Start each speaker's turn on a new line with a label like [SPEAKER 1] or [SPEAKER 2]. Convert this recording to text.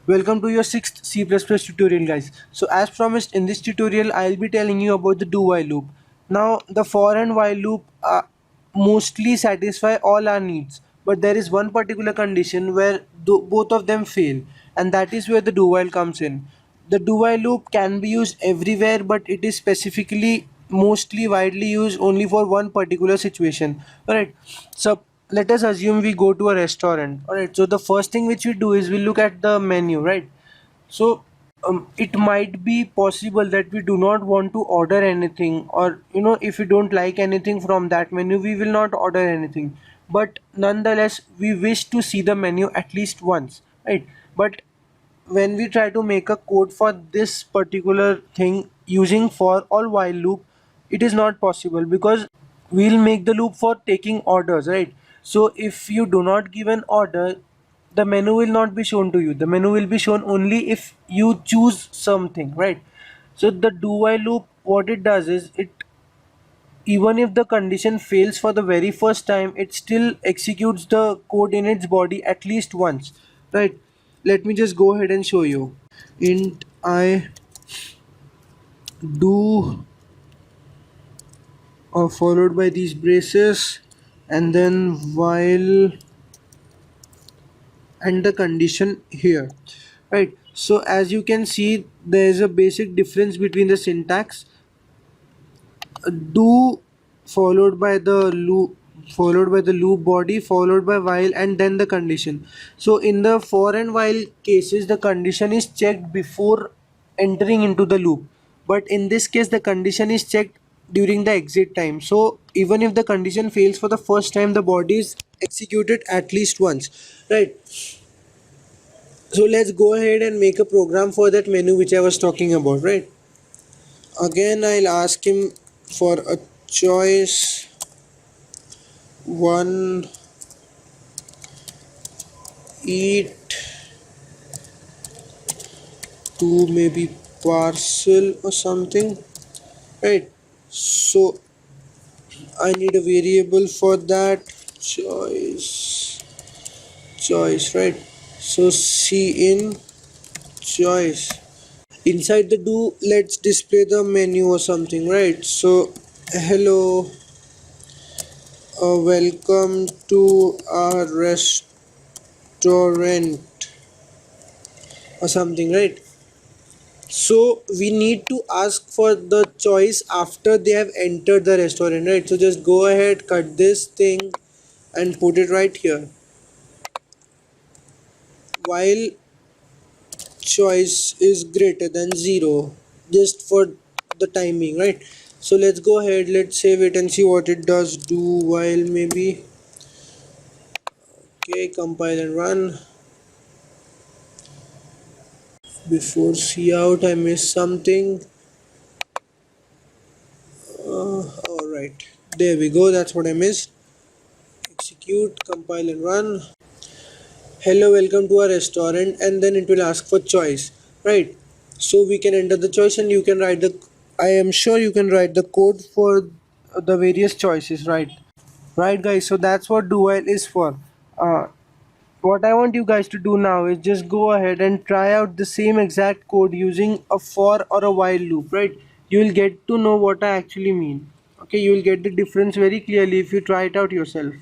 [SPEAKER 1] Welcome to your sixth C++ tutorial, guys. So as promised, in this tutorial I'll be telling you about the do while loop. Now the for and while loop mostly satisfy all our needs, but there is one particular condition where both of them fail, and that is where the do while comes in. The do while loop can be used everywhere, but it is specifically mostly widely used only for one particular situation. Alright, so let us assume we go to a restaurant. Alright, so the first thing which we do is we look at the menu, right? So it might be possible that we do not want to order anything, or if we don't like anything from that menu, we will not order anything, but nonetheless we wish to see the menu at least once, right? But when we try to make a code for this particular thing using for or while loop, it is not possible because we'll make the loop for taking orders, right? So if you do not give an order, the menu will not be shown to you. The menu will be shown only if you choose something, right? So the do while loop, what it does is, it even if the condition fails for the very first time, it still executes the code in its body at least once, right? Let me just go ahead and show you. Int I do followed by these braces, and then while, and the condition here, right? So as you can see, there is a basic difference between the syntax. Do followed by the loop body, followed by while, and then the condition. So in the for and while cases, the condition is checked before entering into the loop, but in this case the condition is checked during the exit time. So even if the condition fails for the first time, the body is executed at least once, right? So let's go ahead and make a program for that menu which I was talking about, right? Again, I'll ask him for a choice. One, eat. Two, maybe parcel or something, right? So I need a variable for that. Choice, right? So C in choice. Inside the do, let's display the menu or something, right? So hello, welcome to our restaurant or something, right? So we need to ask for the choice after they have entered the restaurant, right? So just go ahead, cut this thing and put it right here. While choice is greater than 0, just for the timing, right? So let's go ahead, let's save it and see what it does. Do while maybe. Okay, compile and run. Before see out, I missed something. Alright, there we go, that's what I missed. Execute, compile and run. Hello, welcome to our restaurant, and then it will ask for choice, right? So we can enter the choice and you can write the, I am sure you can write the code for the various choices, right guys? So that's what do while is for. What I want you guys to do now is just go ahead and try out the same exact code using a for or a while loop, right? You will get to know what I actually mean. Okay, you will get the difference very clearly if you try it out yourself.